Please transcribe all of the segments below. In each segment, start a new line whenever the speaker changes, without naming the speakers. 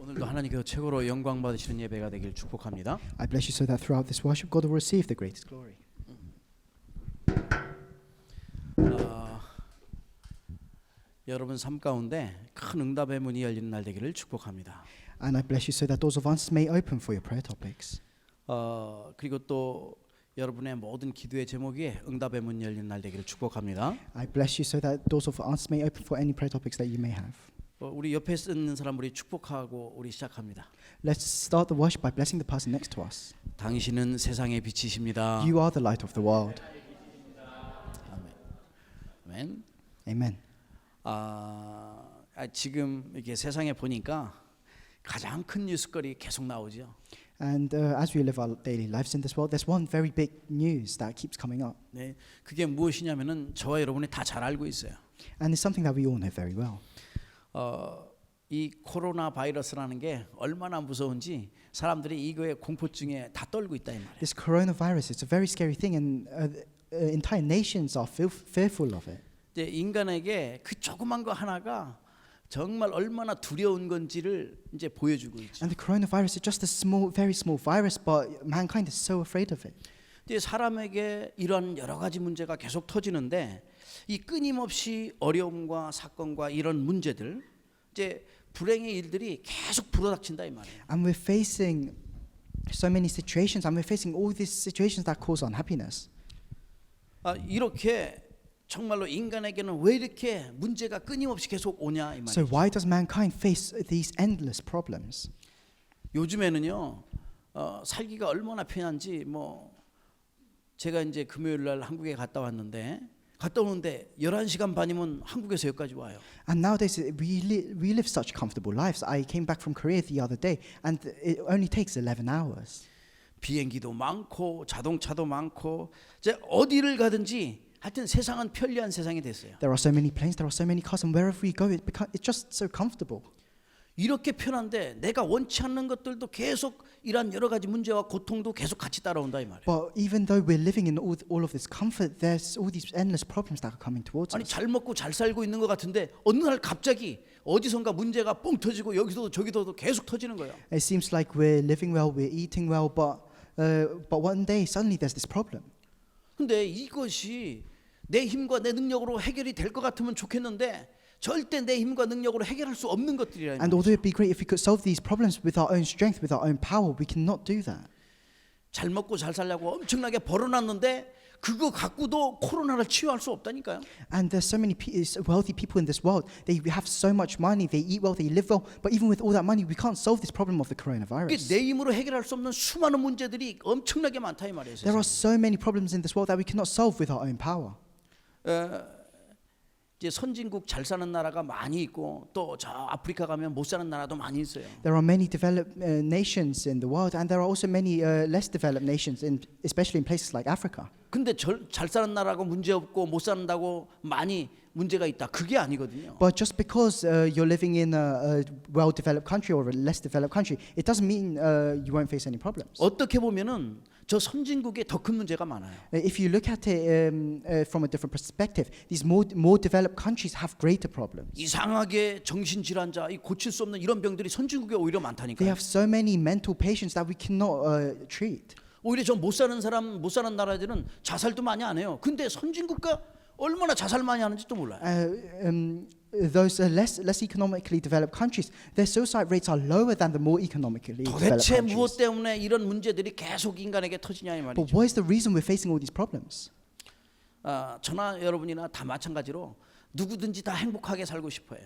오늘도 하나님께서 최고로 영광 받으시는 예배가 되길 축복합니다.
I bless you so that throughout this worship, God will receive the greatest glory.
여러분 삶 가운데 큰 응답의 문이 열리는 날 되기를 축복합니다.
And I bless you so that doors of answers may open for your prayer topics.
그리고 또 여러분의 모든 기도의 제목이 응답의 문 열리는 날 되기를 축복합니다.
I bless you so that doors of answers may open for any prayer topics that you may have.
우리 옆에 있는 사람 우리 축복하고 우리 시작합니다.
Let's start the worship by blessing the person next to us.
당신은 세상의 빛이십니다.
You are the light of the world.
아멘.
Amen.
지금 이렇게 세상에 보니까 가장 큰 뉴스거리 계속 나오죠.
And as we live our daily lives in this world, there's one very big news that keeps coming up.
네, 그게 무엇이냐면은 저와 여러분이 다 잘 알고 있어요.
And it's something that we all know very well.
이 코로나 바이러스라는 게 얼마나 무서운지 사람들이 이거에 공포증에 다 떨고 있다 이 말이에요.
This coronavirus, it's a very scary thing, and entire nations are fearful of it.
이제 인간에게 그 조그만 거 하나가 정말 얼마나 두려운 건지를 이제 보여주고 있죠.
And the coronavirus is just a small, very small virus, but mankind is so afraid of it.
이제 사람에게 이런 여러 가지 문제가 계속 터지는데 이 끊임없이 어려움과 사건과 이런 문제들, 이제 불행의 일들이 계속 불어닥친다 이 말이에요.
And we're facing so many situations, and we're facing all these situations that cause unhappiness.
이렇게 정말로 인간에게는 왜 이렇게 문제가 끊임없이 계속 오냐 이 말이죠.
So why does mankind face these endless problems?
요즘에는요 살기가 얼마나 편한지 제가 이제 금요일 날 한국에 갔다 오는데 11시간 반이면 한국에서 여기까지 와요.
And nowadays we live such comfortable lives. I came back from Korea the other day, and it only takes 11 hours.
비행기도 많고 자동차도 많고 이제 어디를 가든지 하여튼 세상은 편리한 세상이 됐어요.
There are so many planes, there are so many cars, and wherever we go, it's just so comfortable.
이렇게 편한데 내가 원치 않는 것들도 계속 이런 여러 가지 문제와 고통도 계속 같이 따라온다 이 말이에요.
But even though we're living in all of this comfort, there's all these endless problems that are coming towards
아니
us.
잘 먹고 잘 살고 있는 것 같은데 어느 날 갑자기 어디선가 문제가 뻥 터지고 여기서도 저기서도 계속 터지는 거예요.
It seems like we're living well, we're eating well, but one day suddenly there's this problem.
근데 이것이 내 힘과 내 능력으로 해결이 될 것 같으면 좋겠는데 절대 내 힘과 능력으로 해결할 수 없는 것들이라.
And although it'd be great if we could solve these problems with our own strength, with our own power, we cannot do that.
잘 먹고 잘 살려고 엄청나게 벌어놨는데 그거 갖고도 코로나를 치유할 수 없다니까요.
And there's so many wealthy people in this world. They have so much money, they eat well, they live well, but even with all that money, we can't solve this problem of the coronavirus.
내 힘으로 해결할 수 없는 수많은 문제들이 엄청나게 많다 이 말이에요.
There are so many problems in this world that we cannot solve with our own power.
이제 선진국 잘 사는 나라가 많이 있고 또 저 아프리카 가면 못 사는 나라도 많이 있어요.
There are many developed nations in the world, and there are also many less developed nations, especially in places like Africa.
근데 잘 사는 나라고 문제 없고 못 산다고 많이 문제가 있다. 그게 아니거든요.
But just because you're living in a well-developed country or a less developed country, it doesn't mean you won't face any problems.
어떻게 보면은 저 선진국에 더 큰 문제가 많아요.
If you look at it from a different perspective, these more developed countries have greater problems.
이상하게 정신질환자, 이 고칠 수 없는 이런 병들이 선진국에 오히려
They
많다니까요.
have so many mental patients that we cannot treat.
오히려 저 못 사는 나라들은 자살도 많이 안 해요. 근데 선진국가 얼마나 자살 많이 하는지도 몰라요.
Those less economically developed countries, their suicide rates are lower than the more economically developed
도대체
countries.
무엇 때문에 이런 문제들이 계속 인간에게 터지냐 이
But
말이죠.
what is the reason we're facing all these problems?
저나 여러분이나 다 마찬가지로 누구든지 다 행복하게 살고 싶어요.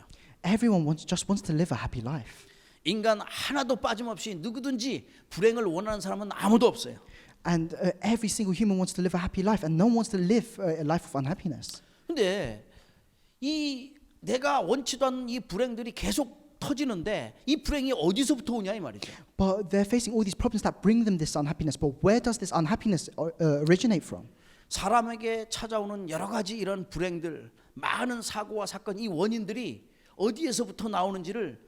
Everyone just wants to live a happy life.
인간 하나도 빠짐없이 누구든지 불행을 원하는 사람은 아무도 없어요.
And every single human wants to live a happy life, and no one wants to live a life of unhappiness.
근데 내가 원치도 않는 이 불행들이 계속 터지는데 이 불행이 어디서부터 오냐 이 말이죠.
But they're facing all these problems that bring them this unhappiness. But where does this unhappiness originate from?
사람에게 찾아오는 여러 가지 이런 불행들, 많은 사고와 사건, 이 원인들이 어디에서부터 나오는지를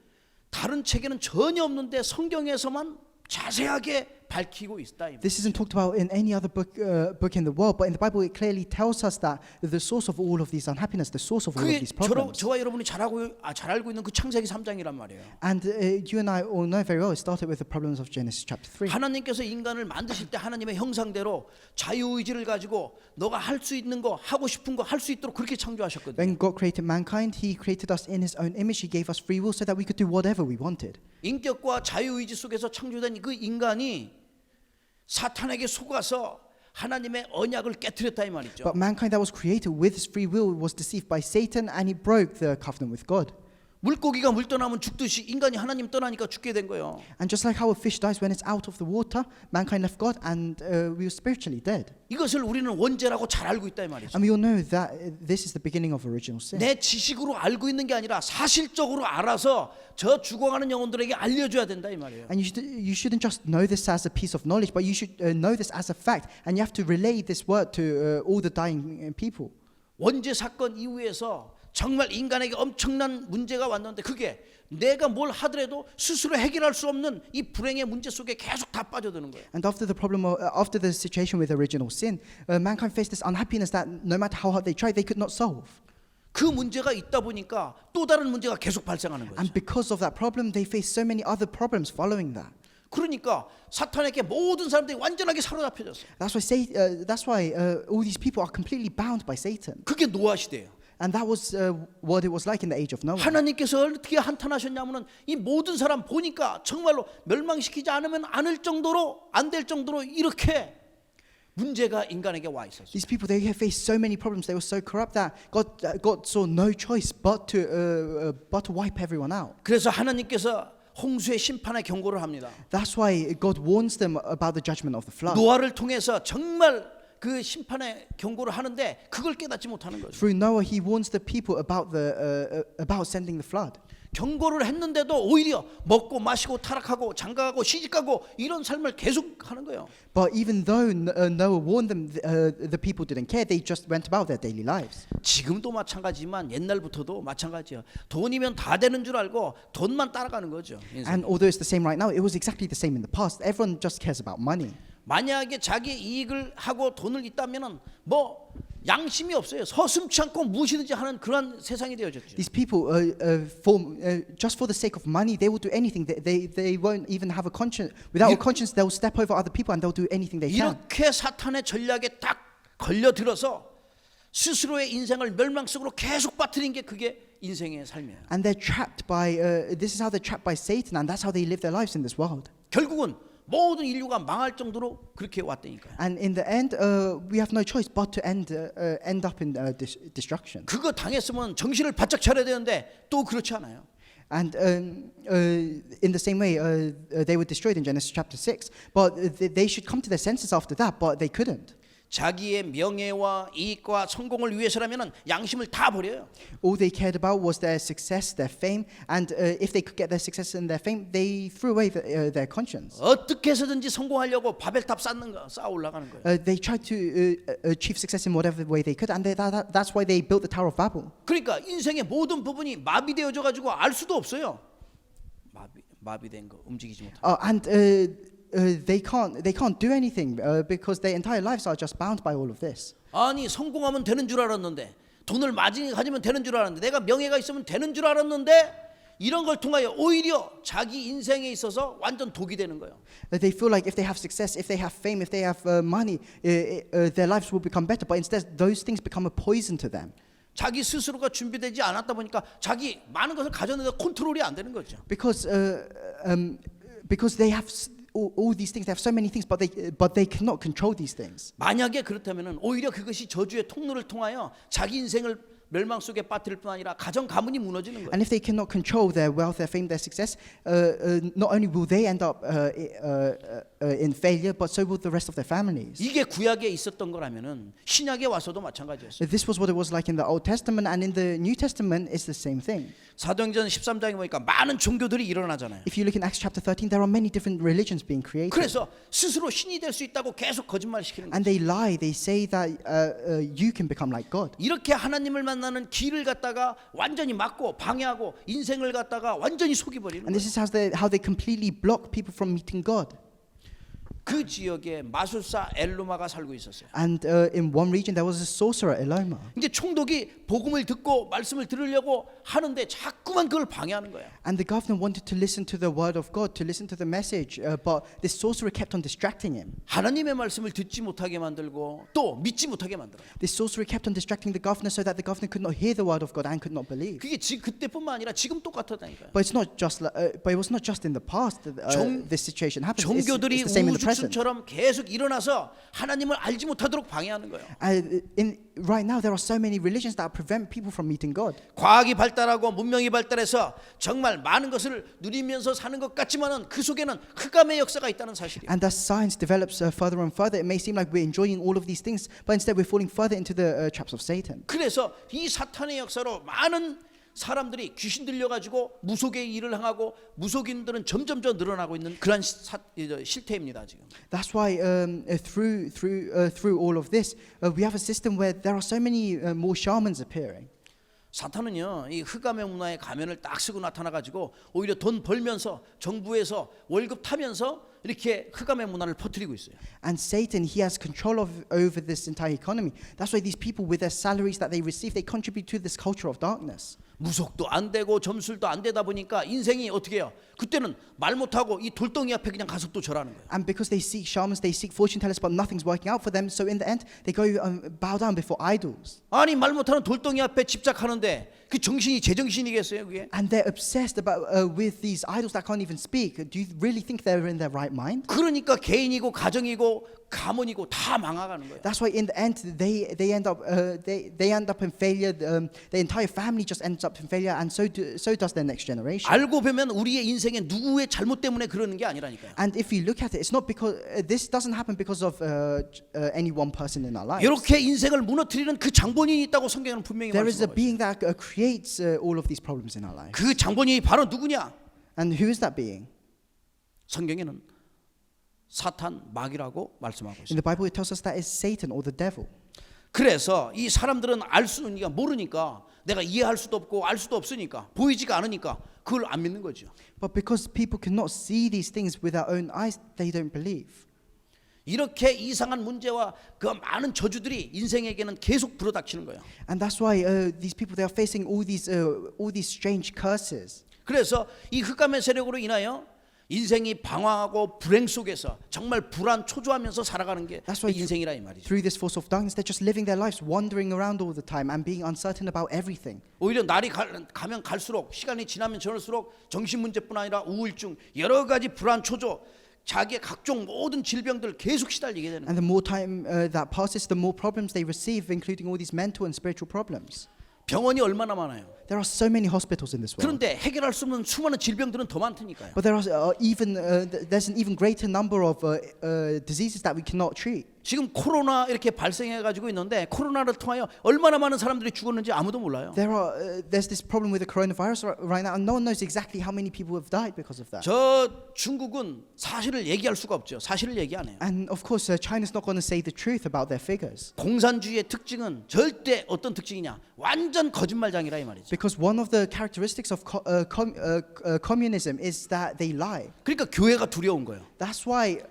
다른 책에는 전혀 없는데 성경에서만 자세하게 밝히고 있다. 이 말이에요.
This isn't talked about in any other book in the world, but in the Bible it clearly tells us that the source of all of these unhappiness, the source of all of
그게
these problems.
저와 여러분이 잘 알고 있는 그 창세기 3장이란 말이에요.
And you and I all know very well, it started with the problems of Genesis chapter 3.
하나님께서 인간을 만드실 때 하나님의 형상대로 자유의지를 가지고 너가 할 수 있는 거, 하고 싶은 거 할 수 있도록 그렇게 창조하셨거든요.
When God created mankind, He created us in His own image. He gave us free will so that we could do whatever we wanted.
인격과 자유의지 속에서 창조된 그 인간이 사탄에게 속아서 하나님의 언약을 깨트렸다 이 말이죠.
But mankind that was created with His free will was deceived by Satan, and he broke the covenant with God.
물고기가 물 떠나면 죽듯이 인간이 하나님 떠나니까 죽게 된 거예요.
And just like how a fish dies when it's out of the water, mankind left God, and we were spiritually dead.
이것을 우리는 원죄라고 잘 알고 있다 이 말이죠.
And we all know that this is the beginning of original sin.
내 지식으로 알고 있는 게 아니라 사실적으로 알아서 저 죽어가는 영혼들에게 알려줘야 된다 이 말이에요.
And you shouldn't just know this as a piece of knowledge, but you should know this as a fact, and you have to relay this word to all the dying people.
원죄 사건 이후에서 정말 인간에게 엄청난 문제가 왔는데 그게 내가 뭘 하더라도 스스로 해결할 수 없는 이 불행의 문제 속에 계속 다 빠져드는 거예요.
And after the problem, after the situation with original sin, mankind faced this unhappiness that no matter how hard they tried, they could not solve.
그 문제가 있다 보니까 또 다른 문제가 계속 발생하는 거죠.
And because of that problem, they face so many other problems following that.
그러니까 사탄에게 모든 사람들이 완전하게 사로잡혀졌어요.
That's why all these people are completely bound by Satan.
그게 노아 시대예요.
And that was what it was like in the age of Noah.
하나님께서 어떻게 한탄하셨냐면은 이 모든 사람 보니까 정말로 멸망시키지 않으면 않을 정도로 안 될 정도로 이렇게 문제가 인간에게 와 있었어요.
These people, they have faced so many problems. They were so corrupt that God saw no choice but to wipe everyone out.
그래서 하나님께서 홍수의 심판의 경고를 합니다.
That's why God warns them about the judgment of the flood.
노아를 통해서 정말 그 심판의 경고를 하는데 그걸 깨닫지 못하는 거죠.
Through Noah, he warns the people about sending the flood.
경고를 했는데도 오히려 먹고 마시고 타락하고 장가가고 시집가고 이런 삶을 계속 하는 거예요.
But even though Noah warned them, the people didn't care. They just went about their daily lives.
지금도 마찬가지지만 옛날부터도 마찬가지예요. 돈이면 다 되는 줄 알고 돈만 따라가는 거죠. 인생.
And although it's the same right now, it was exactly the same in the past. Everyone just cares about money.
만약에 자기 이익을 하고 돈을 있다면은 뭐 양심이 없어요. 서슴치 않고 무엇이든지 하는 그런 세상이 되어졌죠.
These people, just for the sake of money, they will do anything. They won't even have a conscience. Without a conscience, they'll step over other people and they'll do anything they can.
이렇게 사탄의 전략에 딱 걸려들어서 스스로의 인생을 멸망 속으로 계속 빠뜨린 게 그게 인생의 삶이에요.
And they're trapped by. This is how they're trapped by Satan, and that's how they live their lives in this world.
결국은 모든 인류가 망할 정도로 그렇게 왔다니까요.
And in the end, we have no choice but to end up in destruction.
그거 당했으면 정신을 바짝 차려야 되는데 또 그렇지 않아요.
And in the same way, they were destroyed in Genesis chapter 6. But they should come to their senses after that, but they couldn't.
자기의 명예와 이익과 성공을 위해서라면은 양심을 다 버려요.
All they cared about was their success, their fame, and if they could get their success and their fame, they threw away their conscience.
어떻게 해서든지 성공하려고 바벨탑 쌓아 올라가는 거예요.
They tried to achieve success in whatever way they could, and that's why they built the Tower of Babel.
그러니까 인생의 모든 부분이 마비되어져 가지고 알 수도 없어요. 마비된 거 움직이지 못하고.
They can't do anything because their entire lives are just bound by all of this.
아니 성공하면 되는 줄 알았는데 돈을 많이 가지면 되는 줄 알았는데 내가 명예가 있으면 되는 줄 알았는데 이런 걸 통하여 오히려 자기 인생에 있어서 완전 독이 되는 거예요.
They feel like if they have success, if they have fame, if they have money, their lives will become better. But instead, those things become a poison to them.
자기 스스로가 준비되지 않았다 보니까 자기 많은 것을 가졌는데 컨트롤이 안 되는 거죠.
Because they have all these things, they have so many things, but they cannot control these things.
만약에 그렇다면은 오히려 그것이 저주의 통로를 통하여 자기 인생을 멸망 속에 빠뜨릴 뿐 아니라 가정 가문이 무너지는 거예요.
And if they cannot control their wealth, their fame, their success, not only will they end up in failure, but so will the rest of their families.
이게 구약에 있었던 거라면은 신약에 와서도 마찬가지였어요.
This was what it was like in the Old Testament, and in the New Testament, it's the same thing.
사도행전 13장에 보니까 많은 종교들이 일어나잖아요.
If you look in Acts chapter 13, there are many different religions being created.
그래서 스스로 신이 될 수 있다고 계속 거짓말 시키는 거예요.
And they lie. They say that you can become like God.
이렇게 하나님을 만나는 길을 갖다가 완전히 막고 방해하고 인생을 갖다가 완전히 속이버리는
And
거예요.
this is how they completely block people from meeting God.
그 지역에 마술사 엘루마가 살고 있었어요.
And in one region there was a sorcerer, Eloma.
이제 총독이 복음을 듣고 말씀을 들으려고 하는데 자꾸만 그걸 방해하는 거야.
And the governor wanted to listen to the word of God, to listen to the message, but this sorcerer kept on distracting him.
하나님의 말씀을 듣지 못하게 만들고 또 믿지 못하게 만들어요.
This sorcerer kept on distracting the governor so that the governor could not hear the word of God and could not believe.
그게 그때뿐만 아니라 지금 똑같았다니까요.
But it's not just, but it was not just in the past that this situation happened.
종교들이
It's the same in the present.
우후죽순처럼 계속 일어나서 하나님을 알지 못하도록 방해하는 거예요.
Right now, there are so many religions that prevent people from meeting God.
과학이 발달하고 문명이 발달해서 정말 많은 것을 누리면서 사는 것 같지만은 그 속에는 흑암의 역사가 있다는 사실이에요.
And as science develops further and further, it may seem like we're enjoying all of these things, but instead we're falling further into the traps of Satan.
그래서 이 사탄의 역사로 많은 사람들이 귀신 들려가지고 무속의 일을 행하고 무속인들은 점점 더 늘어나고 있는 그런 실태입니다 지금.
That's why through all of this, we have a system where there are so many more shamans appearing.
사탄은요 이 흑암의 문화에 가면을 딱 쓰고 나타나가지고 오히려 돈 벌면서 정부에서 월급 타면서 이렇게 흑암의 문화를 퍼뜨리고 있어요.
And Satan, he has control over this entire economy. That's why these people, with their salaries that they receive, they contribute to this culture of darkness.
무속도 안 되고 점술도 안 되다 보니까 인생이 어떻게 해요? 그때는 말 못하고 이 돌덩이 앞에 그냥 가서 또 절하는 거예요.
And because they seek shamans, they seek fortune tellers, but nothing's working out for them. So in the end, they go bow down before idols.
아니 말 못하는 돌덩이 앞에 집착하는데 그 정신이 제정신이겠어요 그게?
And they're obsessed about with these idols that can't even speak. Do you really think they're in their right mind?
그러니까 개인이고 가정이고 가문이고 다 망해가는 거예요.
That's why in the end they end up in failure. The entire family just ends up in failure, and so does their next generation.
알고 보면 우리의 인생에 누구의 잘못 때문에 그러는 게 아니라니까요.
And if you look at it, it's not because this doesn't happen because of any one person in our lives.
이렇게 인생을 무너뜨리는 그 장본인이 있다고 성경은 분명히
There is a
말씀하고 있어요.
being that creates all of these problems in our lives.
그 장본인이 바로 누구냐?
And who is that being?
성경에는 사탄 마귀라고 말씀하고
In
있어요.
the Bible, it tells us that it's Satan or the devil.
그래서 이 사람들은 알 수는 모르니까 내가 이해할 수도 없고 알 수도 없으니까 보이지가 않으니까 그걸 안 믿는 거죠.
But because people cannot see these things with their own eyes, they don't believe.
이렇게 이상한 문제와 그 많은 저주들이 인생에게는 계속 불어닥치는 거예요.
And that's why these people, they are facing all these strange curses.
그래서 이 흑암의 세력으로 인하여 인생이 방황하고 불행 속에서 정말 불안 초조하면서 살아가는 게
That's why
인생이라 이 말이죠.
through this force of darkness, they're just living their lives, wandering around all the time and being uncertain about everything.
오히려 날이 가면 갈수록 시간이 지나면 지날수록 정신 문제뿐 아니라 우울증 여러 가지 불안 초조 자기의 각종 모든 질병들 계속 시달리게 되는 거예요.
And the more time that passes, the more problems they receive, including all these mental and spiritual problems.
병원이 얼마나 많아요.
There are so many hospitals in this world.
그런데 해결할 수 없는 수많은 질병들은 더 많다니까요.
But there's an even greater number of diseases that we cannot treat.
지금 코로나 이렇게 발생해 가지고 있는데 코로나를 통하여 얼마나 많은 사람들이 죽었는지 아무도 몰라요.
There's this problem with the coronavirus right now, and no one knows exactly how many people have died because of that.
저 중국은 사실을 얘기할 수가 없죠. 사실을 얘기 안 해요.
And of course, China's not going to say the truth about their figures.
공산주의의 특징은 절대 어떤 특징이냐? 완전 거짓말장이라 이 말이죠.
Because one of the characteristics of communism is that they lie.
그러니까 교회가 두려운 거예요.
That's why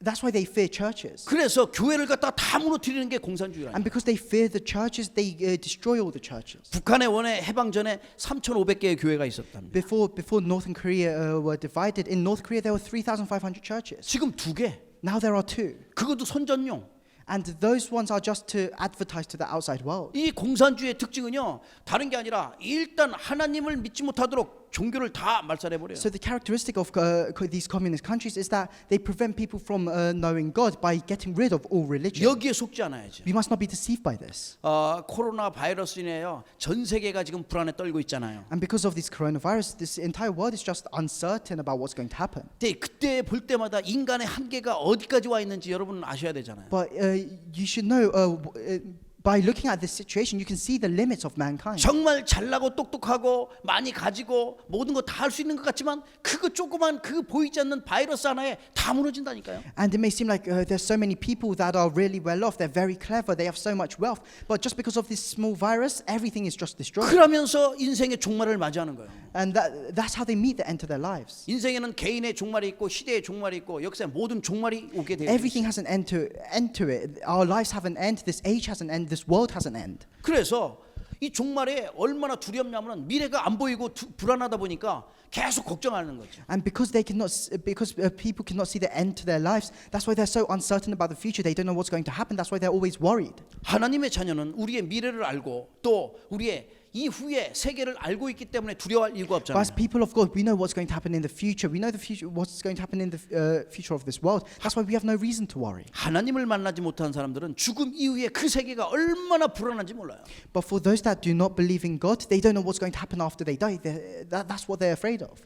that's why they fear churches.
그래서 교회를 갖다 다 무너뜨리는 게 공산주의라.
And because they fear the churches, they destroy all the churches.
북한의 원래 해방 전에 3,500개의 교회가 있었답니다.
Before North and Korea were divided, in North Korea there were 3,500 churches.
지금 2개.
Now there are 2.
그것도 선전용.
And those ones are just to advertise to the outside world.
이 공산주의의 특징은요 다른 게 아니라 일단 하나님을 믿지 못하도록 종교를 다 말살해 버려요.
So the characteristic of these communist countries is that they prevent people from knowing God by getting rid of all religion.
여기에 속지 않아야죠.
We must not be deceived by this.
코로나 바이러스 인해요 전 세계가 지금 불안에 떨고 있잖아요.
And because of this coronavirus, this entire world is just uncertain about what's going to happen.
그때 볼 때마다 인간의 한계가 어디까지 와 있는지 여러분은 아셔야 되잖아요.
But you should know by looking at this situation, you can see the limits of mankind.
정말 잘나고 똑똑하고 많이 가지고 모든 거 다 할 수 있는 것 같지만 그거 조그만 그 보이지 않는 바이러스 하나에 다 무너진다니까요.
And it may seem like there's so many people that are really well off, they're very clever, they have so much wealth, but just because of this small virus, everything is just destroyed.
그러면서 인생의 종말을 맞이하는 거예요.
And that's how they meet the end of their lives.
인생에는 개인의 종말이 있고 시대의 종말이 있고 역사의 모든 종말이 오게 돼요.
Everything has an end to it. Our lives have an end, this age has an end, this world has an end.
그래서 이 종말에 얼마나 두렵냐면은 미래가 안 보이고 불안하다 보니까 계속 걱정하는 거죠.
And because people cannot see the end to their lives, that's why they're so uncertain about the future. They don't know what's going to happen. That's why they're always worried.
하나님의 자녀는 우리의 미래를 알고 또 우리의 이후의 세계를 알고 있기 때문에 두려워할 이유가
But as
없잖아요.
people of God, we know what's going to happen in the future. We know the future, what's going to happen in the future of this world. That's why we have no reason to worry.
하나님을 만나지 못한 사람들은 죽음 이후에 그 세계가 얼마나 불안한지 몰라요.
But for those that do not believe in God, they don't know what's going to happen after they die. That's what they're afraid of.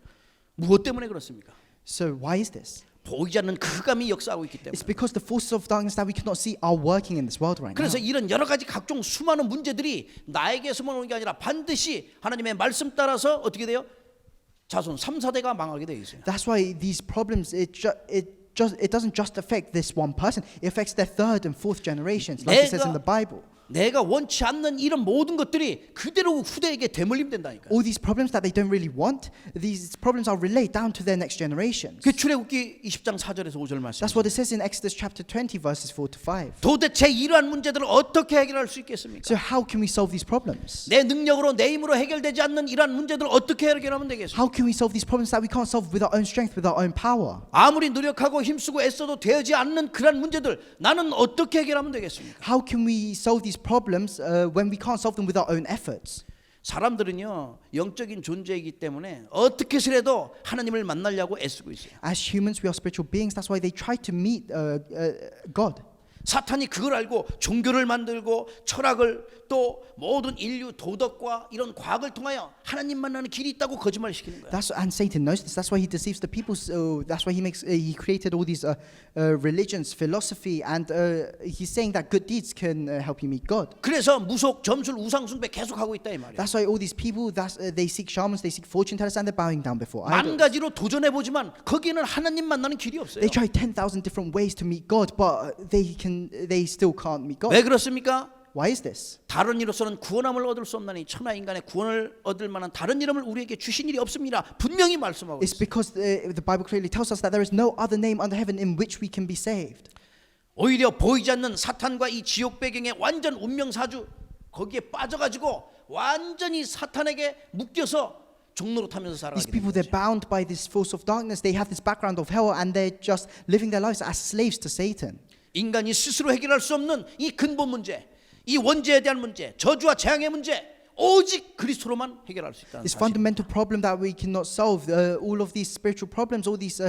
무엇 때문에 그렇습니까?
So why is this?
보이지 않는 흑암이 역사하고 있기 때문에.
It's because the forces of darkness that we cannot see are working in this world right now.
그래서 이런 여러 가지 각종 수많은 문제들이 나에게서만 오는 게 아니라 반드시 하나님의 말씀 따라서 어떻게 돼요? 자손 3, 4대가 망하게 돼 있어요.
That's why these problems it doesn't just affect this one person. It affects their third and fourth generations, like it says in the Bible.
내가 원치 않는 이런 모든 것들이 그대로 후대에게 대물림된다니까요.
All these problems that they don't really want, these problems are relayed down to their next generations.
그 출애굽기 20장 4절에서 5절 말씀.
That's what it says in Exodus chapter 20 verses 4 to 5.
도대체 이러한 문제들을 어떻게 해결할 수 있겠습니까?
So how can we solve these problems?
내 능력으로 내 힘으로 해결되지 않는 이러한 문제들을 어떻게 해결하면 되겠습니까?
How can we solve these problems that we can't solve with our own strength, with our own power?
아무리 노력하고 힘쓰고 애써도 되지 않는 그런 문제들 나는 어떻게 해결하면 되겠습니까?
How can we solve these problems when we can't solve them with our own efforts?
사람들은요 영적인 존재이기 때문에 어떻게 해서라도 하나님을 만나려고 애쓰고 있어요.
As humans, we are spiritual beings. That's why they try to meet God.
사탄이 그걸 알고 종교를 만들고 철학을 또 모든 인류 도덕과 이런 과학을 통하여 하나님 만나는 길이 있다고 거짓말시키는 거야.
And Satan knows this. That's why he deceives the people. So that's why he created all these religions, philosophy, and he's saying that good deeds can help you meet God.
그래서 무속, 점술, 우상 숭배 계속 하고 있다 이 말이야.
That's why all these people they seek shamans, they seek fortune tellers, and they're bowing down before
만
idols.
가지로 도전해 보지만 거기는 하나님 만나는 길이 없어요.
They try 10,000 different ways to meet God, but they still can't meet God.
왜 그렇습니까?
Why is this?
다른 이로서는 구원함을 얻을 수 없나니 천하 인간의 구원을 얻을 만한 다른 이름을 우리에게 주신 일이 없습니다. 분명히 말씀하고
It's
있어요.
because the Bible clearly tells us that there is no other name under heaven in which we can be saved.
오히려 보이지 않는 사탄과 이 지옥 배경의 완전 운명사주 거기에 빠져가지고 완전히 사탄에게 묶여서 종로로 타면서 살아가게
These people,
되는
they're
거죠.
bound by this force of darkness. They have this background of hell, and they're just living their lives as slaves to Satan.
인간이 스스로 해결할 수 없는 이 근본 문제, 이 원죄에 대한 문제, 저주와 재앙의 문제, 오직 그리스도로만 해결할 수 있다는
This
사실.
fundamental problem that we cannot solve, all of these spiritual problems, all these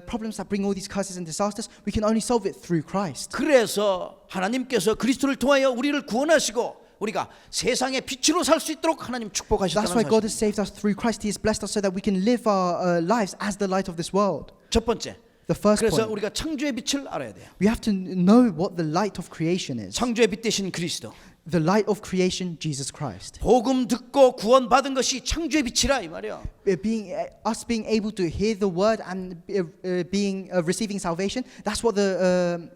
problems that bring all these curses and disasters, we can only solve it through Christ.
그래서 하나님께서 그리스도를 통하여 우리를 구원하시고 우리가 세상의 빛으로 살 수 있도록 하나님 축복하셨다는
That's why God has
사실.
saved us through Christ. He has blessed us so that we can live our lives as the light of this world.
첫 번째.
The first
그래서
point,
우리가 창조의 빛을 알아야 돼요.
we have to know what the light of creation is.
창조의 빛 대신 그리스도.
The light of creation, Jesus Christ.
복음 듣고 구원받은 것이 창조의 빛이라 이 말이야.
Us being able to hear the word and receiving salvation, that's what the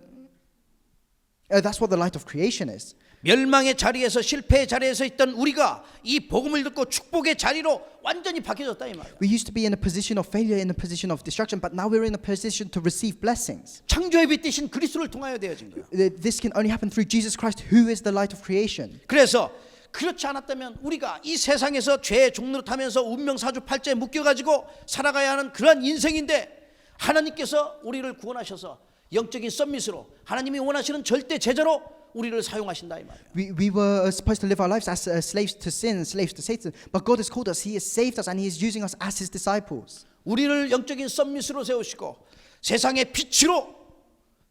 light of creation is.
멸망의 자리에서 실패의 자리에서 있던 우리가 이 복음을 듣고 축복의 자리로 완전히 바뀌어졌다 이 말이야.
We used to be in a position of failure, in a position of destruction, but now we're in a position to receive blessings.
창조의 빛 대신 그리스도를 통하여 되어진 거야.
This can only happen through Jesus Christ, who is the light of creation.
그래서 그렇지 않았다면 우리가 이 세상에서 죄의 종로로 타면서 운명 사주팔자에 묶여가지고 살아가야 하는 그러한 인생인데 하나님께서 우리를 구원하셔서 영적인 썸밋으로 하나님이 원하시는 절대 제자로 우리를 사용하신다 이 말이에요.
We were supposed to live our lives as slaves to sin, slaves to Satan, but God has called us. He has saved us, and He is using us as His disciples.
우리를 영적인 썸밋으로 세우시고 세상의 빛으로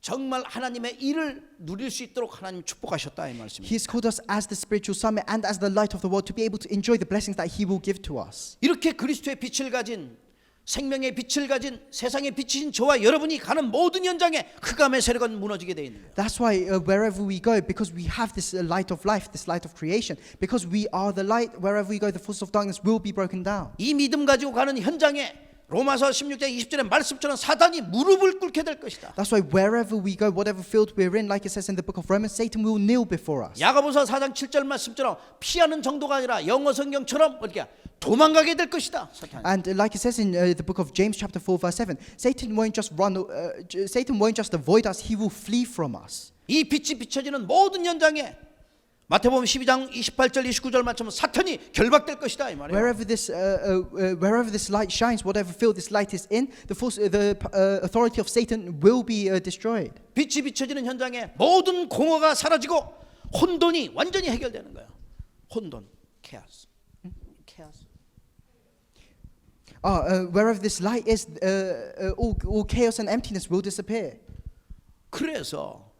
정말 하나님의 일을 누릴 수 있도록 하나님 축복하셨다 이
He
말씀입니다.
has called us as the spiritual summit and as the light of the world to be able to enjoy the blessings that He will give to us.
이렇게 그리스도의 빛을 가진 생명의 빛을 가진 세상의 빛이신 저와 여러분이 가는 모든 현장에 흑암의 세력은 무너지게 되어 있는 거예요.
That's why wherever we go, because we have this light of life, this light of creation, because we are the light, wherever we go, the forces of darkness will be broken down.
이 믿음 가지고 가는 현장에 로마서 16장 20절의 말씀처럼 사단이 무릎을 꿇게 될 것이다.
That's why wherever we go, whatever field we're in, like it says in the book of Romans, Satan will kneel before us.
야고보서 4장 7절 말씀처럼 피하는 정도가 아니라 영어 성경처럼 이렇게 도망가게 될 것이다. 사탄이.
And like it says in the book of James chapter 4 verse 7, Satan won't just avoid us, he will flee from us.
이 빛이 비춰지는 모든 현장에 마태복음 12장 28절 29절 말처럼 사탄이 결박될 것이다 이 말이에요.
Wherever this light shines, whatever field this light is in, the authority of Satan will be destroyed.
빛이 비춰지는 현장에 모든 공허가 사라지고 혼돈이 완전히 해결되는 거예요. 혼돈, chaos. chaos.
Wherever this light is, all chaos and emptiness will disappear.
그래서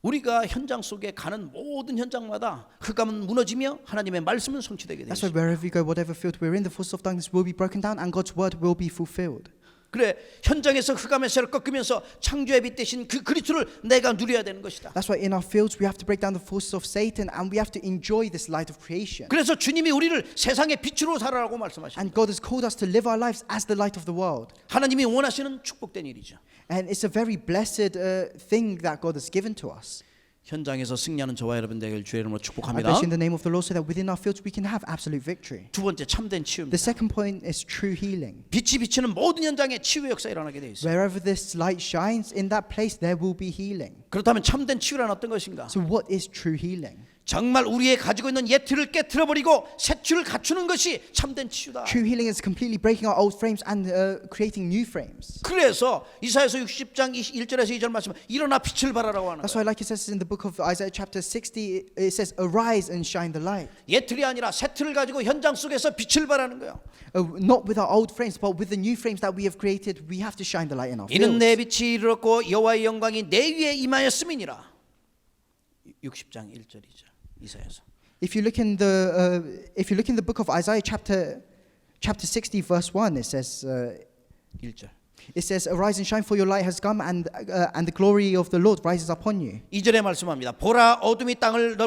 우리가 현장 속에 가는 모든 현장마다 흑암은 무너지며 하나님의 말씀은 성취되게
That's why
되죠.
wherever we go, whatever field we're in, the forces of darkness will be broken down and God's word will be fulfilled.
그래 현장에서 흑암의 세력 꺾으면서 창조의 빛 대신 그 그리스도를 내가 누려야 되는 것이다.
That's why in our fields we have to break down the forces of Satan and we have to enjoy this light of creation.
그래서 주님이 우리를 세상의 빛으로 살아라고 말씀하십니다.
And God has called us to live our lives as the light of the world.
하나님이 원하시는 축복된 일이죠.
And it's a very blessed thing that God has given to us.
현장에서 승리하는 저와 여러분 되길 주의 이름으로
I
축복합니다.
bless you in the name of the Lord so that within our fields we can have absolute victory.
두 번째 참된
The
치유입니다.
second point is true healing.
빛이 비치는 모든 현장에 치유의 역사 일어나게 돼 있어요.
Wherever this light shines, in that place there will be healing.
그렇다면 참된 치유란 어떤 것인가?
So what is true healing?
정말 우리의 가지고 있는 옛 틀을 깨트려 버리고 새 틀을 갖추는 것이 참된 치유다.
True healing is completely breaking our old frames and creating new frames.
그래서 이사야서 60장 1절에서 2절 말씀 일어나 빛을 발하라고 하는
That's
거예요.
why, like it says in the book of Isaiah chapter 60, it says, "Arise and shine the light."
옛 틀이 아니라 새 틀을 가지고 현장 속에서 빛을 발하는 거예요.
Not with our old frames, but with the new frames that we have created, we have to shine the light in our
이는 내
fields.
빛이 이르렀고 여호와의 영광이 내 위에 임하였음이니라. 60장 1절이죠. 이사야서.
If you look in the book of Isaiah chapter 60 verse 1, it says.
1절.
It says, "Arise and shine, for your light has come, and the glory of the Lord rises upon you."
2절에 말씀합니다. 보라 어둠이 땅을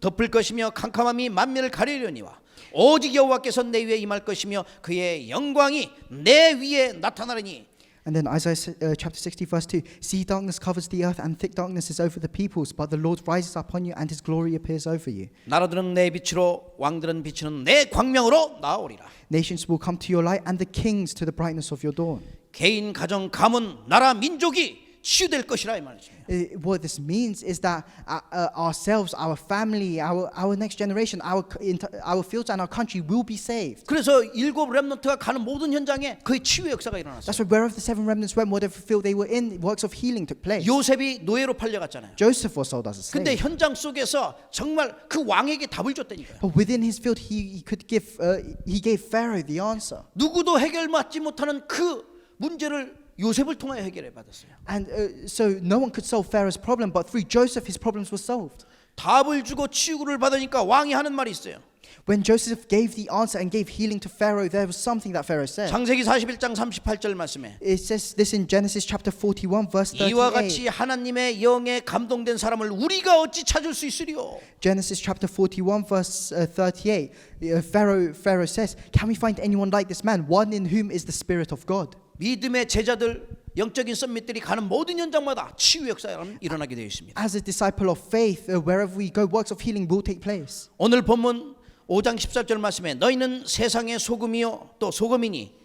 덮을 것이며 캄캄함이 만면을 가리려니와 오직 여호와께서 내 위에 임할 것이며 그의 영광이 내 위에 나타나리니.
And then Isaiah chapter 60 verse 2, "See, darkness covers the earth, and thick darkness is over the peoples, but the Lord rises upon you, and His glory appears over you."
나라들은 내 빛으로 왕들은 비치는 내 광명으로 나오리라.
Nations will come to your light, and the kings to the brightness of your dawn.
개인, 가정, 가문, 나라, 민족이 치유될 것이라 이 말이죠.
What this means is that ourselves, our family, our next generation, our fields and our country will be saved.
그래서 일곱 렘넌트가 가는 모든 현장에 거의 치유의 역사가 일어났어요.
That's why wherever the seven remnants went, whatever field they were in, works of healing took place.
요셉이 노예로 팔려갔잖아요.
Joseph was sold as a
근데
slave.
현장 속에서 정말 그 왕에게 답을 줬다니까요.
But within his field, he gave Pharaoh the answer.
누구도 해결받지 못하는 그 문제를 요셉을 통하여 해결해 받았어요.
And so no one could solve Pharaoh's problem, but through Joseph, his problems were solved.
답을 주고 치유를 받으니까 왕이 하는 말이 있어요.
When Joseph gave the answer and gave healing to Pharaoh, there was something that Pharaoh said.
창세기 41장 38절 말씀에
It says this in Genesis chapter 41, verse
이와
38.
같이 하나님의 영에 감동된 사람을 우리가 어찌 찾을 수 있으리요?
Genesis chapter 41, verse 38. Pharaoh says, "Can we find anyone like this man, one in whom is the Spirit of God?"
믿음의 제자들, 영적인 썸밋들이 가는 모든 현장마다 치유 역사가 일어나게 되어 있습니다.
As a disciple of faith, wherever we go, works of healing will take place.
오늘 본문 5장 14절 말씀에 너희는 세상의 소금이요 또 소금이니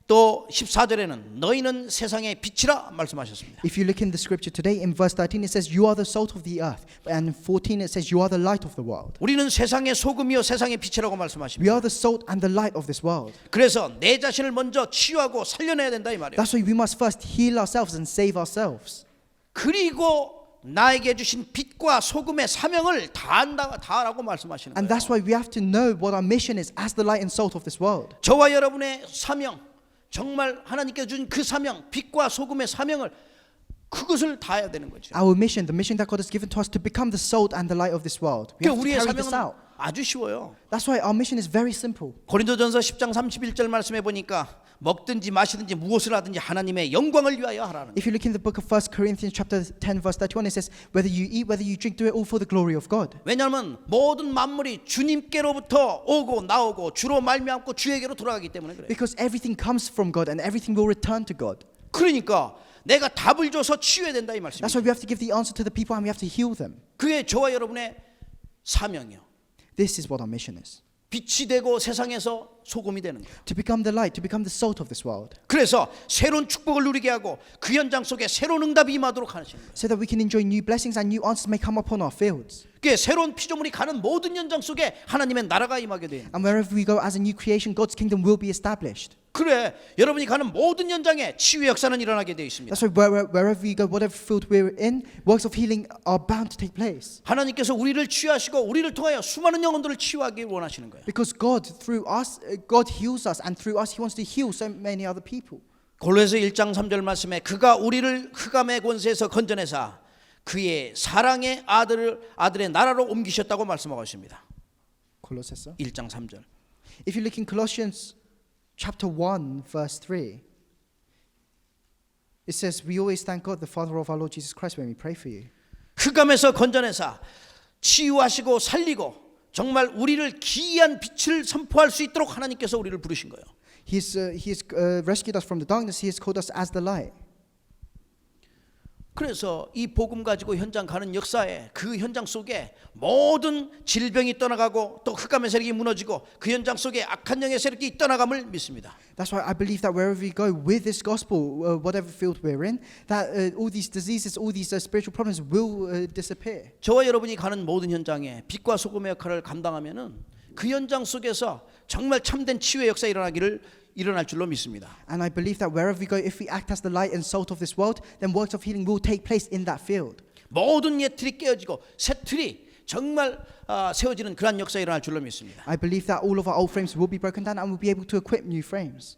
또 14절에는 너희는 세상의 빛이라 말씀하셨습니다.
If you look in the scripture today, in verse 13 it says, "You are the salt of the earth," and in 14 it says, "You are the light of the world."
우리는 세상의 소금이요 세상의 빛이라고 말씀하십니다.
We are the salt and the light of this world.
그래서 내 자신을 먼저 치유하고 살려내야 된다 이 말이에요.
That's why we must first heal ourselves and save ourselves.
그리고 나에게 주신 빛과 소금의 사명을 다하라고 말씀하시는
And
거예요.
that's why we have to know what our mission is as the light and salt of this world.
저와 여러분의 사명, 정말 하나님께 준 그 사명, 빛과 소금의 사명을 그것을 다해야 되는 거죠.
Our mission, the mission that God has given to us to become the salt and the light of this world. We
그러니까
have to
우리의
carry this
사명은
out.
아주 쉬워요.
That's why our mission is very simple.
고린도전서 10장 31절 말씀해 보니까 먹든지 마시든지 무엇을 하든지 하나님의 영광을 위하여 하라는.
If you look in the book of 1 Corinthians chapter 10 verse 31, it says, whether you eat, whether you drink, do it all for the glory of God.
왜냐하면 모든 만물이 주님께로부터 오고 나오고 주로 말미암고 주에게로 돌아가기 때문에 그래요.
Because everything comes from God and everything will return to God.
그러니까 내가 답을 줘서 치유해야 된다 이
That's
말씀입니다.
why we have to give the answer to the people and we have to heal them.
그게 저와 여러분의 사명이요.
This is what our mission is.
빛이 되고 세상에서 소금이 되는 거예요.
To become the light, to become the salt of this world.
그래서 새로운 축복을 누리게 하고 그 현장 속에 새로운 응답이 임하도록 하시는 거예요.
So that we can enjoy new blessings and new answers may come upon our fields.
그게 새로운 피조물이 가는 모든 현장 속에 하나님의 나라가 임하게 돼요.
And wherever we go as a new creation, God's kingdom will be established.
그래 여러분이 가는 모든 현장에 치유의 역사는 일어나게 되어 있습니다.
That's why wherever we go, whatever field we're in, works of healing are bound to take place.
하나님께서 우리를 치유하시고 우리를 통하여 수많은 영혼들을 치유하기 원하시는 거예요.
Because God, through us, God heals us, and through us, He wants to heal so many other people.
골로새서 1장 3절 말씀에 그가 우리를 흑암의 권세에서 건져내사 그의 사랑의 아들의 나라로 옮기셨다고 말씀하고 있습니다.
Colossae.
1장 3절.
If you look in Colossians chapter 1 verse 3, it says, we always thank God the Father of our Lord Jesus Christ when we pray for you.
흑암에서 건져내사 치유하시고 살리고 정말 우리를 기이한 빛을 선포할 수 있도록 하나님께서 우리를 부르신 거예요.
He has rescued us from the darkness. He has called us as the light.
그래서 이 복음 가지고 현장 가는 역사에 그 현장 속에 모든 질병이 떠나가고 또 흑암의 세력이 무너지고 그 현장 속에 악한 영의 세력이 떠나감을 믿습니다.
That's why I believe that wherever we go with this gospel, whatever field we're in, that all these diseases, all these spiritual problems will disappear.
저와 여러분이 가는 모든 현장에 빛과 소금의 역할을 감당하면은 그 현장 속에서 정말 참된 치유의 역사 일어날 줄로 믿습니다.
And I believe that wherever we go, if we act as the light and salt of this world, then works of healing will take place in that field.
모든 옛 틀이 깨어지고 새 틀이 정말 세워지는 그러한 역사 일어날 줄로 믿습니다.
I believe that all of our old frames will be broken down and we'll be able to equip new frames.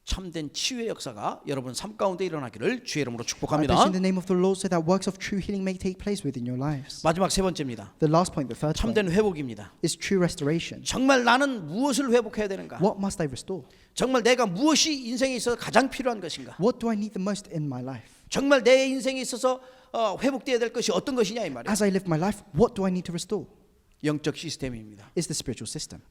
참된 치유의 역사가 여러분 삶 가운데 일어나기를 주의 이름으로
I
축복합니다.
bless in the name of the Lord so that works of true healing may take place within your lives.
마지막 세 번째입니다.
The last point, the third point,
참된 회복입니다.
is true restoration.
정말 나는 무엇을 회복해야 되는가?
What must I restore?
정말 내가 무엇이 인생에 있어서 가장 필요한 것인가?
What do I need the most in my life?
정말 내 인생에 있어서 회복되어야 될 것이 어떤 것이냐 이 말이에요.
As I live my life, what do I need to restore?
영적 시스템입니다.
Is the spiritual system.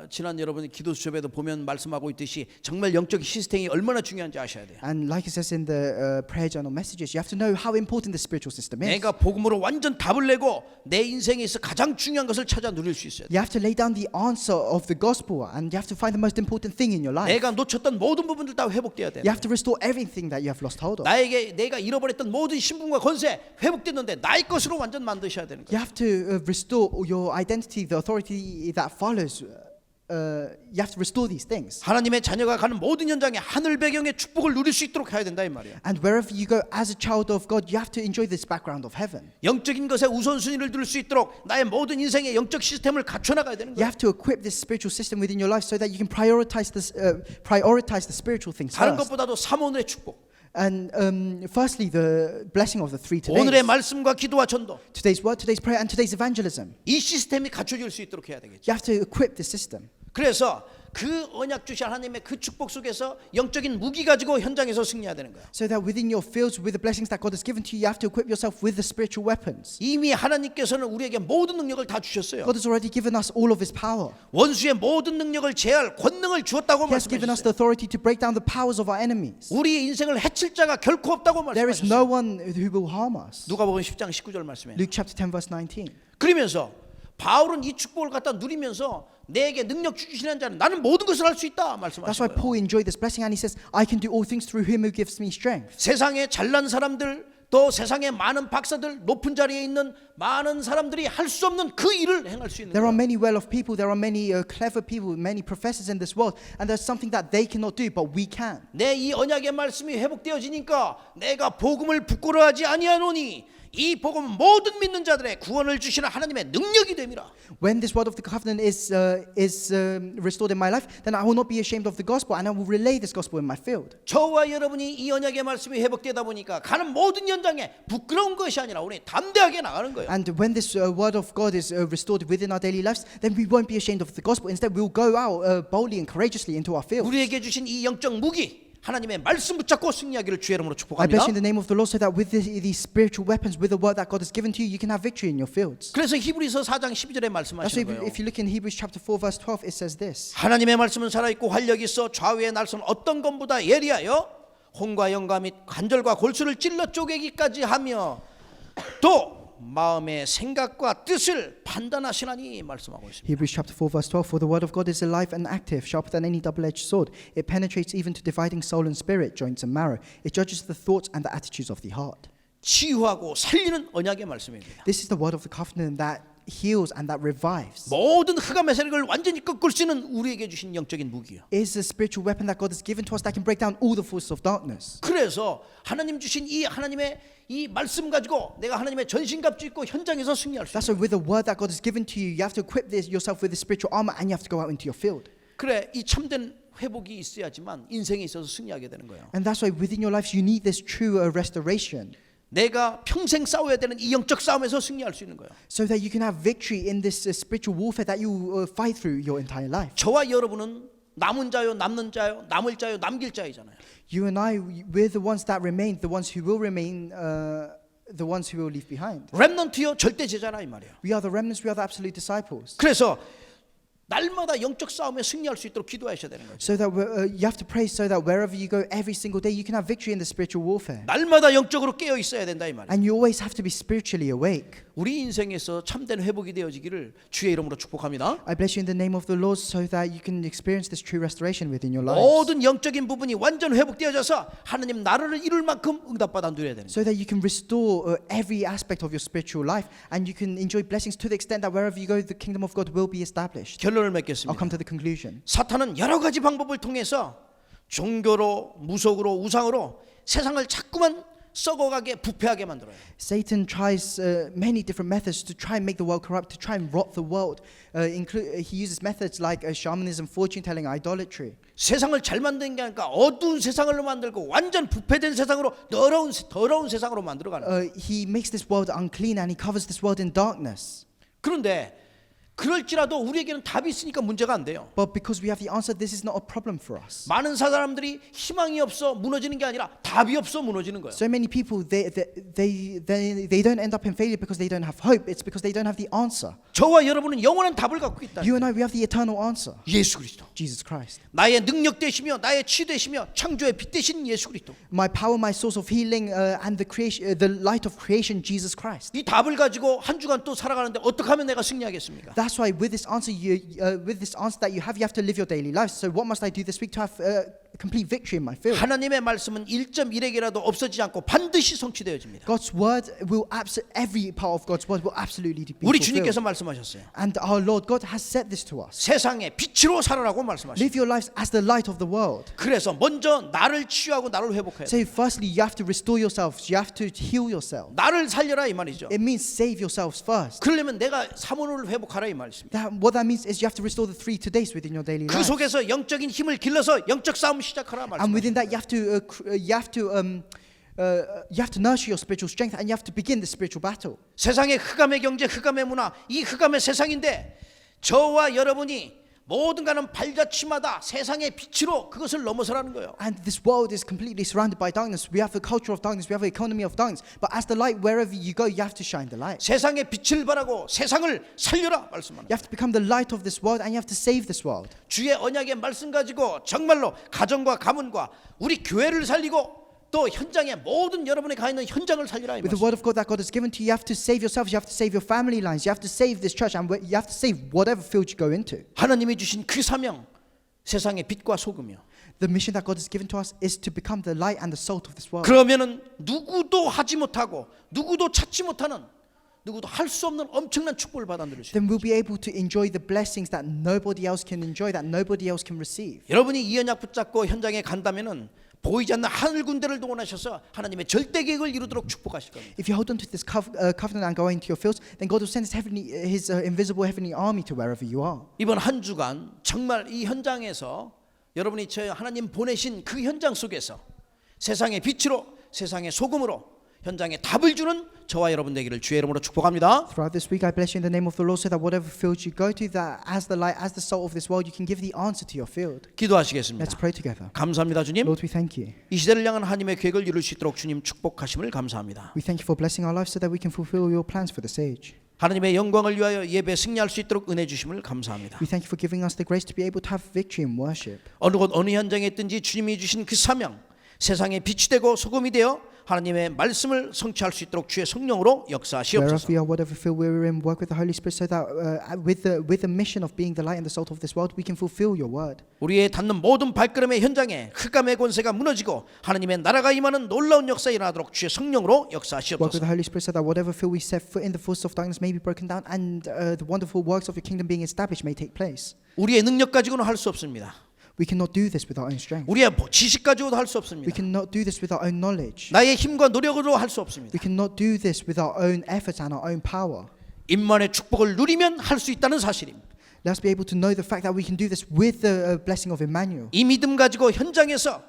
지난 여러분 기도 수업에도 보면 말씀하고 있듯이 정말 영적 시스템이 얼마나 중요한지 아셔야 돼요.
And like it says in the prayer journal messages, you have to know how important the spiritual system is.
내가 복음으로 완전 답을 내고 내 인생에 있어 가장 중요한 것을 찾아 누릴 수 있어야 돼.
You have to lay down the answer of the gospel and you have to find the most important thing in your life.
내가 놓쳤던 모든 부분들 다 회복돼야 돼.
You have to restore everything that you have lost hold of.
내가 잃어버렸던 모든 신분과 권세 회복됐는데 나의 것으로 완전 만드셔야 되는 거예요.
You have to restore your identity, the authority that follows. You have to restore these things.
하나님의 자녀가 가는 모든 현장에 하늘 배경의 축복을 누릴 수 있도록 해야 된다 이 말이에요.
And wherever you go as a child of God, you have to enjoy this background of heaven.
영적인 것에 우선순위를 둘 수 있도록 나의 모든 인생의 영적 시스템을 갖춰 나가야 되는
You
거예요.
have to equip this spiritual system within your life so that you can prioritize the spiritual things
다른
first.
것보다도 삼오늘의 축복,
And firstly, the blessing of the three
오늘의
todays.
말씀과 기도와 전도,
Today's word, today's prayer, and today's evangelism.
이 시스템이 갖춰질 수 있도록 해야 되겠죠.
You have to equip the system.
그래서 그 언약 주신 하나님의 그 축복 속에서 영적인 무기 가지고 현장에서 승리해야 되는 거야.
So that within your fields, with the blessings that God has given to you, you have to equip yourself with the spiritual weapons.
이미 하나님께서는 우리에게 모든 능력을 다 주셨어요.
God has already given us all of His power.
원수의 모든 능력을 제할 권능을 주었다고
He has given us the
말씀하셨어요.
authority to break down the powers of our enemies.
우리의 인생을 해칠 자가 결코 없다고
There is no
말씀하셨어요.
one who will harm us.
누가복음 10장 19절 말씀에.
Luke chapter 10 verse 19.
그러면서 바울은 이 축복을 갖다 누리면서 내게 능력 주시는 자는 나는 모든 것을 할 수 있다
That's why
말씀하시는 거예요.
Paul enjoyed this blessing and he says, I can do all things through Him who gives me strength.
세상에 잘난 사람들 또 세상에 많은 박사들 높은 자리에 있는 많은 사람들이 할 수 없는 그 일을 행할 수 있는
There are
거예요.
many well-off people, there are many clever people, many professors in this world, and there's something that they cannot do, but we can.
내 이 언약의 말씀이 회복되어지니까 내가 복음을 부끄러워하지 아니하노니 이 복음은 모든 믿는 자들의 구원을 주시는 하나님의 능력이 됨이라.
When this word of the covenant is restored in my life, then I will not be ashamed of the gospel, and I will relay this gospel in my field.
저와 여러분이 이 언약의 말씀이 회복되다 보니까 가는 모든 현장에 부끄러운 것이 아니라 우리 담대하게 나가는 거예요.
And when this word of God is restored within our daily lives, then we won't be ashamed of the gospel. Instead, we'll go out boldly and courageously into our field.
우리에게 주신 이 영적 무기 하나님의 말씀 붙잡고 승리하기를 주의 이름으로
I bless
축복합니다.
you in the name of the Lord, so that with these spiritual weapons, with the word that God has given to you, you can have victory in your fields.
그래서 히브리서 4장 12절에
That's why
말씀하시는 거예요.
if you look in Hebrews chapter 4 verse 12, it says this.
하나님의 말씀은 살아있고 활력이 있어 좌우의 날선 어떤 것보다 예리하여 혼과 영과 및 관절과 골수를 찔러 쪼개기까지 하며 또 마음의 생각과 뜻을 판단하시나니 말씀하고 있습니다.
Hebrews chapter 4 verse 12, for the word of God is alive and active, sharper than any double-edged sword. It penetrates even to dividing soul and spirit, joints and marrow. It judges the thoughts and the attitudes of the heart.
치유하고 살리는 언약의 말씀입니다.
This is the word of the covenant that heals and that revives.
모든 흑암의 세력을 완전히 꺾을 수 있는 우리에게 주신 영적인 무기요.
It is a spiritual weapon that God has given to us that can break down all the forces of darkness.
그래서 하나님 주신 이 하나님의 이 말씀 가지고 내가 하나님의 전신갑주 입고 현장에서 승리할 수
That's
있어요.
why with the word that God has given to you, you have to equip yourself with the spiritual armor, and you have to go out into your field.
그래 이 참된 회복이 있어야지만 인생에 있어서 승리하게 되는 거예요.
And that's why within your lives you need this true restoration,
내가 평생 싸워야 되는 이 영적 싸움에서 승리할 수 있는 거예요.
so that you can have victory in this spiritual warfare that you fight through your entire life.
저와 여러분은 남은 자요, 남는 자요, 남을 자요, 남길 자이잖아요.
You and I, we're the ones that remain, the ones who will remain, the ones who will leave behind.
렘넌트요 절대 제자라 이 말이에요.
We are the remnants, we are the absolute disciples.
그래서 날마다 영적 싸움에 승리할 수 있도록 기도하셔야 되는 거죠.
So that you have to pray so that wherever you go every single day, you can have victory in the spiritual warfare.
날마다 영적으로 깨어 있어야 된다 이 말이에요.
And you always have to be spiritually awake.
우리 인생에서 참된 회복이 되어지기를 주의 이름으로 축복합니다.
I bless you in the name of the Lord so that you can experience this true restoration within your lives.
모든 영적인 부분이 완전 회복되어져서 하나님 나라를 이룰 만큼 응답받아 누려야 되는 거예요.
So that you can restore every aspect of your spiritual life, and you can enjoy blessings to the extent that wherever you go, the kingdom of God will be established.
결론을
I'll
맺겠습니다.
come to the conclusion.
사탄은 여러 가지 방법을 통해서 종교로, 무속으로, 우상으로 세상을 자꾸만 썩어가게 부패하게 만들어요.
Satan tries many different methods to try and make the world corrupt, to try and rot the world. He uses methods like shamanism, fortune telling, idolatry.
세상을 잘 만드는 게 아니라 어두운 세상을 만들고 완전 부패된 세상으로 더러운 세상으로 만들어가는.
He makes this world unclean and he covers this world in darkness.
그런데 그럴지라도 우리에게는 답이 있으니까 문제가 안 돼요.
But because we have the answer, this is not a problem for us.
많은 사람들이 희망이 없어 무너지는 게 아니라 답이 없어 무너지는 거예요.
So many people they don't end up in failure because they don't have hope. It's because they don't have the answer.
저와 여러분은 영원한 답을 갖고 있다.
You and I, we have the eternal answer.
예수 그리스도.
Jesus Christ.
나의 능력 되시며 나의 치 되시며 창조의 빛 되신 예수 그리스도.
My power, my source of healing, and the light of creation, Jesus Christ.
이 답을 가지고 한 주간 또 살아가는데 어떻게 하면 내가 승리하겠습니까?
That's why with this answer, with this answer that you have to live your daily life. So what must I do this week to have complete victory in my field?
하나님의 말씀은 1.1핵이라도 없어지지 않고 반드시 성취되어집니다.
God's word will every part of God's word will absolutely be
우리
fulfilled.
주님께서 말씀하셨어요.
And our Lord God has said this to us.
세상의 빛으로 살아라고 말씀하셨어요.
Live your lives as the light of the world.
그래서 먼저 나를 치유하고 나를 회복해야 돼.
So firstly, you have to restore yourselves. You have to heal yourself.
나를 살려라 이 말이죠.
It means save yourselves first.
그러려면 내가 사모를 회복하라 이 말씀입니다.
What that means is you have to restore the 3 todays within your daily
그
life.
속에서 영적인 힘을 길러서 영적 싸움 시작하라
And
말씀.
within that, you have to nurture your spiritual strength, and you have to begin the spiritual battle.
세상의 흑암의 경제, 흑암의 문화, 이 흑암의 세상인데 저와 여러분이 모든 가는 발자취마다 세상의 빛으로 그것을 넘어서라는 거예요.
And this world is completely surrounded by darkness. We have the culture of darkness. We have the economy of darkness. But as the light, wherever you go, you have to shine the light.
세상의 빛을 발하고 세상을 살려라 말씀하는.
You have to become the light of this world, and you have to save this world.
주의 언약의 말씀 가지고 정말로 가정과 가문과 우리 교회를 살리고 또 현장에 모든 여러분이 가 있는 현장을 살리라 이
With the
말씀.
word of God that God has given to you, you have to save yourselves. You have to save your family lines. You have to save this church, and you have to save whatever field you go into.
하나님이 주신 그 사명, 세상의 빛과 소금이요.
The mission that God has given to us is to become the light and the salt of this world.
그러면은 누구도 하지 못하고 누구도 찾지 못하는 누구도 할 수 없는 엄청난 축복을 받아 누릴 수 있어요.
Then we'll be able to enjoy the blessings that nobody else can enjoy, that nobody else can receive.
여러분이 이 언약 붙잡고 현장에 간다면은 보이지 않는 하늘 군대를 동원하셔서 하나님의 절대 계획을 이루도록 축복하실 겁니다.
If you hold on to this covenant and go into your fields, then God will send His invisible heavenly army to wherever you are.
이번 한 주간 정말 이 현장에서 여러분이 저 하나님 보내신 그 현장 속에서 세상의 빛으로 세상의 소금으로 현장에 답을 주는 저와 여러분 되기를 주의 이름으로 축복합니다.
Throughout this week, I bless you in the name of the Lord, so that whatever field you go to, that as the light, as the salt of this world, you can give the answer to your field.
기도하시겠습니다.
Let's pray together.
감사합니다 주님.
Lord, we thank you.
이 시대를 향한 하나님의 계획을 이룰 수 있도록 주님 축복하심을 감사합니다.
We thank you for blessing our lives so that we can fulfill your plans for this age.
하나님의 영광을 위하여 예배 승리할 수 있도록 은혜 주심을 감사합니다.
We thank you for giving us the grace to be able to have victory in worship.
어느 곳 어느 현장에 있든지 주님이 주신 그 사명 세상에 빛이 되고 소금이 되어 하나님의 말씀을 성취할 수 있도록 주의 성령으로
Wherever
역사하시옵소서.
we are, whatever field we're in, work with the Holy Spirit so that with the mission of being the light and the salt of this world, we can fulfill your word.
우리의 닿는 모든 발걸음의 현장에 흑암의 권세가 무너지고 하나님의 나라가 임하는 놀라운 역사 일어나도록 주의 성령으로
Work with
역사하시옵소서.
the Holy Spirit so that whatever field we set foot in, the forces of darkness may be broken down and the wonderful works of your kingdom being established may take place.
우리의 능력 가지고는 할 수 없습니다.
We cannot do this with our own strength.
우리의 지식 가지고도 할 수
We
없습니다.
cannot do this with our own knowledge.
나의 힘과 노력으로 할 수 없습니다.
We cannot do this with our own efforts and our own power.
임만의 축복을 누리면 할 수 있다는 사실입니다.
Let's be able to know the fact that we can do this with the blessing of Emmanuel.
이 믿음 가지고 현장에서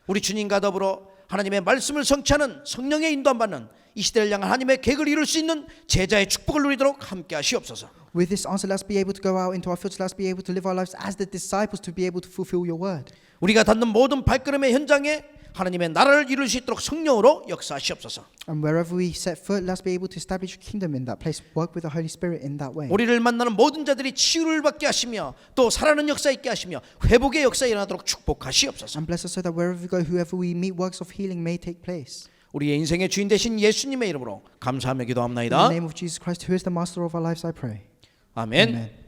우리 주님과 더불어 하나님의 말씀을 성취하는 성령의 인도함 받는 이 시대를 향한 하나님의 계획을 이룰 수 있는 제자의 축복을 누리도록 함께 하시옵소서.
With this answer, let's be able to go out into our fields. Let's be able to live our lives as the disciples to be able to fulfill your word.
우리가 닿는 모든 발걸음의 현장에 하나님의 나라를 이룰 수 있도록 성령으로 역사하시옵소서.
And wherever we set foot, let's be able to establish your kingdom in that place. Work with the Holy Spirit in that way.
우리를 만나는 모든 자들이 치유를 받게 하시며 또 살아나는 역사 있게 하시며 회복의 역사 일어나도록 축복하시옵소서.
And bless us so that wherever we go, whoever we meet, works of healing may take place.
우리의 인생의 주인 되신 예수님의 이름으로 감사하며
In
기도합나이다.
the name of Jesus Christ, who is the master of our lives, I pray.
아멘.
Amen.